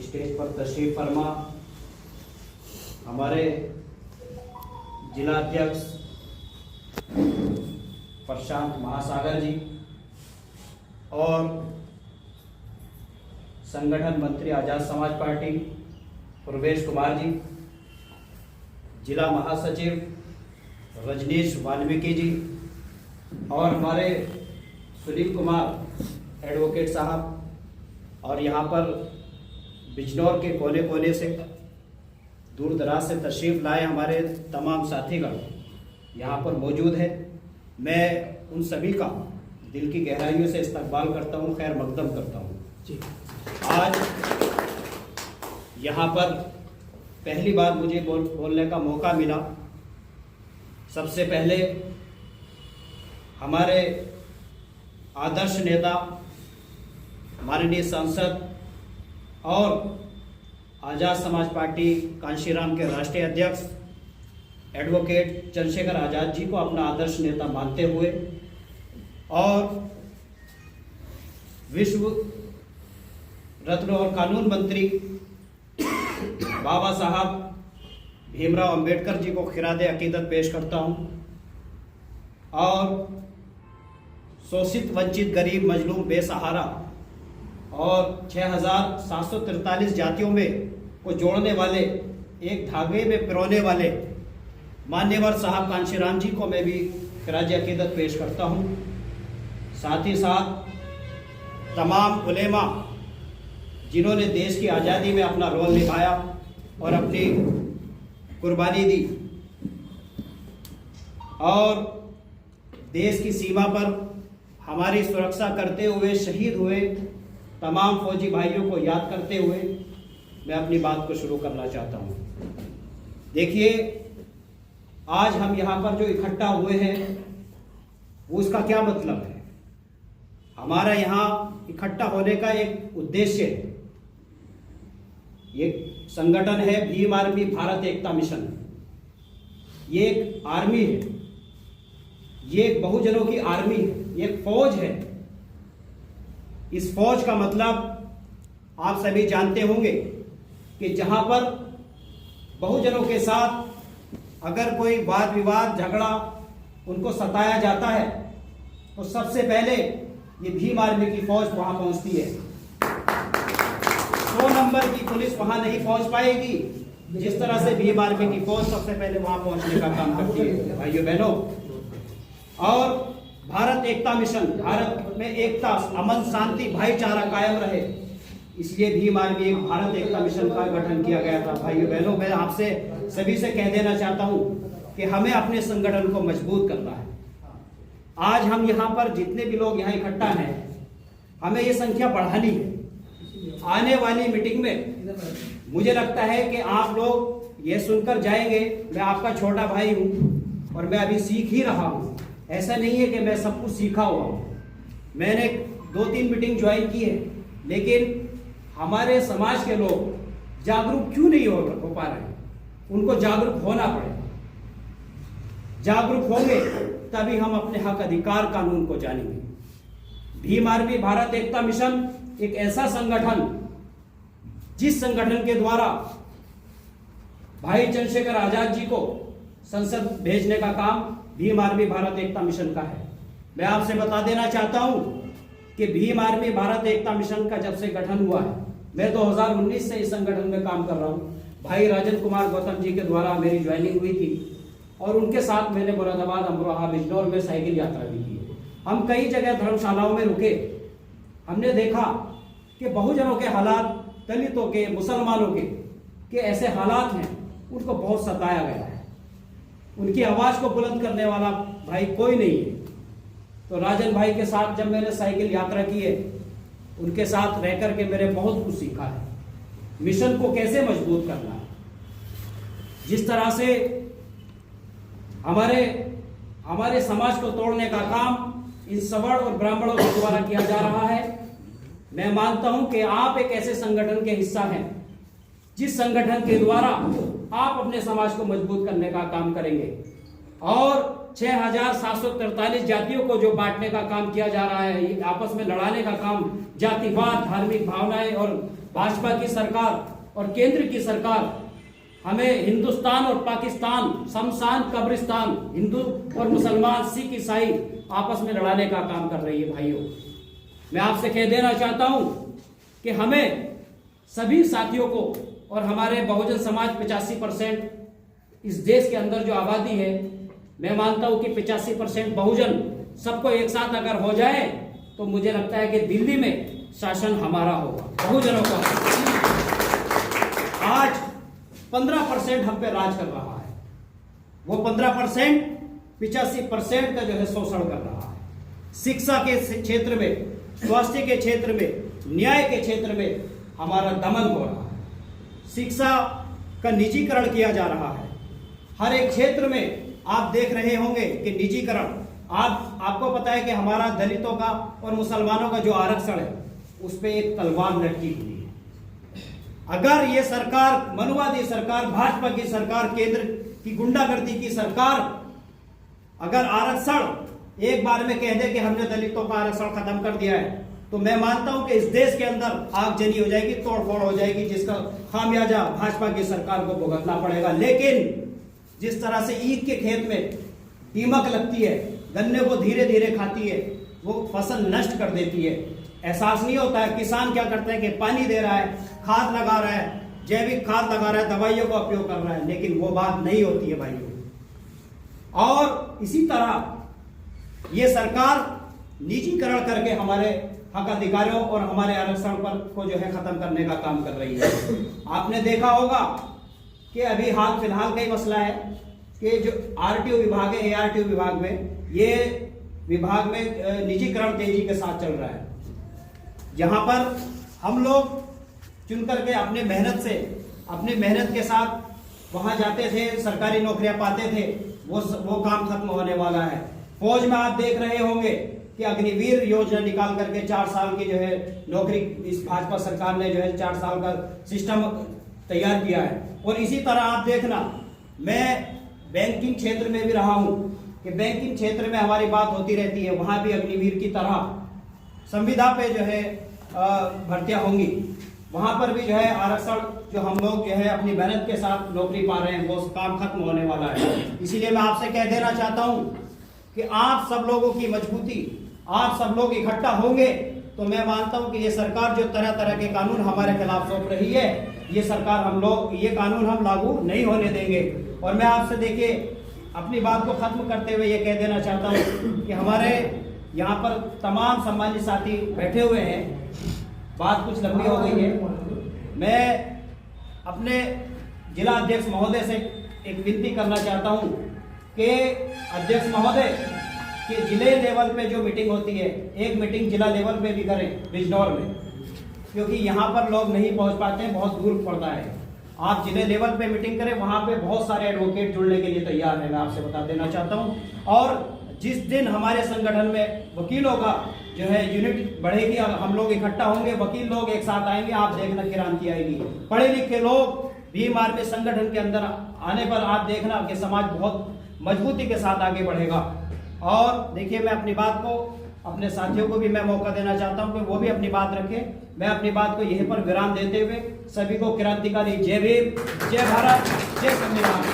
Stage पर तशरीफ फरमा हमारे जिला अध्यक्ष प्रशांत महासागर जी और संगठन मंत्री आजाद समाज पार्टी प्रवेश कुमार जी, जिला महासचिव रजनीश वाल्मीकि जी और हमारे सुनील कुमार एडवोकेट साहब और यहाँ पर बिजनौर के कोने कोने से दूर दराज से तशरीफ़ लाए हमारे तमाम साथीगण यहाँ पर मौजूद हैं। मैं उन सभी का दिल की गहराइयों से इस्तकबाल करता हूँ, खैर मकदम करता हूँ जी। आज यहाँ पर पहली बार मुझे बोलने का मौका मिला। सबसे पहले हमारे आदर्श नेता माननीय सांसद और आजाद समाज पार्टी कांशीराम के राष्ट्रीय अध्यक्ष एडवोकेट चंद्रशेखर आजाद जी को अपना आदर्श नेता मानते हुए और विश्व रत्न और कानून मंत्री बाबा साहब भीमराव अंबेडकर जी को खिरादे अकीदत पेश करता हूं और शोषित वंचित गरीब मजलूम बेसहारा और 6,743 जातियों में को जोड़ने वाले एक धागे में पिरोने वाले मान्यवर साहब कांशीराम जी को मैं भी खिराजे अकीदत पेश करता हूं। साथ ही साथ तमाम उलेमा जिन्होंने देश की आज़ादी में अपना रोल निभाया और अपनी कुर्बानी दी और देश की सीमा पर हमारी सुरक्षा करते हुए शहीद हुए तमाम फौजी भाइयों को याद करते हुए मैं अपनी बात को शुरू करना चाहता हूं। देखिए, आज हम यहाँ पर जो इकट्ठा हुए हैं वो उसका क्या मतलब है। हमारा यहाँ इकट्ठा होने का एक उद्देश्य है। ये संगठन है भीम आर्मी भारत एकता मिशन। ये एक आर्मी है, ये एक बहुजनों की आर्मी है, ये एक फौज है। इस फौज का मतलब आप सभी जानते होंगे कि जहां पर बहुजनों के साथ अगर कोई वाद विवाद झगड़ा उनको सताया जाता है तो सबसे पहले ये भीम आर्मी की फौज वहां पहुंचती है। 100 नंबर की पुलिस वहां नहीं पहुंच पाएगी जिस तरह से भीम आर्मी की फौज सबसे पहले वहां पहुंचने का काम करती है। भाइयों बहनों, और भारत एकता मिशन, भारत में एकता, अमन, शांति, भाईचारा कायम रहे, इसलिए भीम आर्मी एक भारत एकता मिशन का गठन किया गया था। भाइयों बहनों, मैं आपसे सभी से कह देना चाहता हूं कि हमें अपने संगठन को मजबूत करना है। आज हम यहाँ पर जितने भी लोग यहाँ इकट्ठा हैं, हमें ये संख्या बढ़ानी है। आने वाली मीटिंग में मुझे लगता है कि आप लोग ये सुनकर जाएंगे, मैं आपका छोटा भाई हूं और मैं अभी सीख ही रहा हूं। ऐसा नहीं है कि मैं सब कुछ सीखा हुआ हूं। मैंने 2-3 मीटिंग ज्वाइन की है, लेकिन हमारे समाज के लोग जागरूक क्यों नहीं हो पा रहे हैं। उनको जागरूक होना पड़ेगा। जागरूक होंगे तभी हम अपने हक अधिकार कानून को जानेंगे। भीम आर्मी भारत एकता मिशन एक ऐसा संगठन जिस संगठन के द्वारा भाई चंद्रशेखर आजाद जी को संसद भेजने का काम भीम आर्मी भारत एकता मिशन का है। मैं आपसे बता देना चाहता हूं कि भीम आर्मी भारत एकता मिशन का जब से गठन हुआ है, मैं 2019 से इस संगठन में काम कर रहा हूं। भाई राजन कुमार गौतम जी के द्वारा मेरी ज्वाइनिंग हुई थी और उनके साथ मैंने मुरादाबाद, अमरोहा, बिजनौर में साइकिल यात्रा भी की। हम कई जगह धर्मशालाओं में रुके। हमने देखा कि बहुजनों के हालात, दलितों के, मुसलमानों के ऐसे हालात हैं, उनको बहुत सताया गया है। उनकी आवाज को बुलंद करने वाला भाई कोई नहीं है। तो राजन भाई के साथ जब मैंने साइकिल यात्रा की है, उनके साथ रह करके मैंने बहुत कुछ सीखा है। मिशन को कैसे मजबूत करना है, जिस तरह से हमारे समाज को तोड़ने का काम इन सवर्ण और ब्राह्मणों के द्वारा किया जा रहा है। मैं मानता हूं कि आप एक ऐसे संगठन के हिस्सा हैं जिस संगठन के द्वारा आप अपने समाज को मजबूत करने का काम करेंगे और 6,743 जातियों को जो बांटने का काम किया जा रहा है, ये आपस में लड़ाने का काम, जातिवाद, धार्मिक भावनाएं, और भाजपा की सरकार और केंद्र की सरकार हमें हिंदुस्तान और पाकिस्तान, शमशान कब्रिस्तान, हिंदू और मुसलमान, सिख ईसाई आपस में लड़ाने का काम कर रही है। भाइयों, मैं आपसे कह देना चाहता हूं कि हमें सभी साथियों को और हमारे बहुजन समाज 85% इस देश के अंदर जो आबादी है, मैं मानता हूं कि 85% बहुजन सबको एक साथ अगर हो जाए तो मुझे लगता है कि दिल्ली में शासन हमारा होगा, बहुजनों का। आज 15% हम पे राज कर रहा है, वो 15% 85% का जो है शोषण कर रहा है। शिक्षा के क्षेत्र में, स्वास्थ्य के क्षेत्र में, न्याय के क्षेत्र में हमारा दमन हो रहा है। शिक्षा का निजीकरण किया जा रहा है। हर एक क्षेत्र में आप देख रहे होंगे कि निजीकरण, आपको पता है कि हमारा दलितों का और मुसलमानों का जो आरक्षण है उस पे एक तलवार लटकी हुई है। अगर ये सरकार, मनुवादी सरकार, भाजपा की सरकार, केंद्र की गुंडागर्दी की सरकार अगर आरक्षण एक बार में कह दे कि हमने दलितों का आरक्षण खत्म कर दिया है, तो मैं मानता हूं कि इस देश के अंदर आगजनी हो जाएगी, तोड़फोड़ हो जाएगी, जिसका खामियाजा भाजपा की सरकार को भुगतना पड़ेगा। लेकिन जिस तरह से ईख के खेत में दीमक लगती है, गन्ने को धीरे धीरे खाती है, वो फसल नष्ट कर देती है, एहसास नहीं होता है। किसान क्या करते हैं कि पानी दे रहा है, खाद लगा रहा है, जैविक खाद लगा रहा है, दवाइयों का उपयोग कर रहा है, लेकिन वो बात नहीं होती है भाइयों। और इसी तरह ये सरकार निजीकरण करके हमारे हक अधिकारियों और हमारे आरक्षण पर को जो है खत्म करने का काम कर रही है। आपने देखा होगा कि अभी हाल फिलहाल का ही मसला है कि जो आरटीओ विभाग है, एआरटीओ विभाग में, ये विभाग में निजीकरण तेजी के साथ चल रहा है, जहां पर हम लोग चुन करके अपने मेहनत के साथ वहां जाते थे, सरकारी नौकरियां पाते थे, वो काम खत्म होने वाला है। फौज में आप देख रहे होंगे कि अग्निवीर योजना निकाल करके 4 साल की जो है नौकरी इस भाजपा सरकार ने जो है 4 साल का सिस्टम तैयार किया है। और इसी तरह आप देखना, मैं बैंकिंग क्षेत्र में भी रहा हूं कि बैंकिंग क्षेत्र में हमारी बात होती रहती है, वहां भी अग्निवीर की तरह संविदा पे जो है भर्तियां होंगी, वहां पर भी जो है आरक्षण जो हम लोग जो है अपनी मेहनत के साथ नौकरी पा रहे हैं, वो काम खत्म होने वाला है। इसीलिए मैं आपसे कह देना चाहता हूं कि आप सब लोगों की मजबूती, आप सब लोग इकट्ठा होंगे तो मैं मानता हूं कि ये सरकार जो तरह तरह के कानून हमारे खिलाफ सौंप रही है, ये सरकार ये कानून हम लागू नहीं होने देंगे। और मैं आपसे देखिए अपनी बात को खत्म करते हुए ये कह देना चाहता हूं कि हमारे यहाँ पर तमाम सम्मानित साथी बैठे हुए हैं, बात कुछ लंबी हो गई है। मैं अपने जिला अध्यक्ष महोदय से एक विनती करना चाहता हूं कि अध्यक्ष महोदय कि जिले लेवल पे जो मीटिंग होती है, एक मीटिंग जिला लेवल पे भी करें बिजनौर में, क्योंकि यहाँ पर लोग नहीं पहुँच पाते हैं, बहुत दूर पड़ता है। आप जिले लेवल पे मीटिंग करें, वहाँ पे बहुत सारे एडवोकेट जुड़ने के लिए तैयार हैं, मैं आपसे बता देना चाहता हूँ। और जिस दिन हमारे संगठन में वकीलों का जो है यूनिट बढ़ेगी, हम लोग इकट्ठा होंगे, वकील लोग एक साथ आएंगे, आप देखना क्रांति आएगी। पढ़े लिखे लोग भीम आर्मी संगठन के अंदर आने पर आप देखना कि समाज बहुत मजबूती के साथ आगे बढ़ेगा। और देखिए, मैं अपनी बात को, अपने साथियों को भी मैं मौका देना चाहता हूं कि वो भी अपनी बात रखें। मैं अपनी बात को यहीं पर विराम देते हुए सभी को क्रांतिकारी जय भीम, जय भारत, जय संविधान।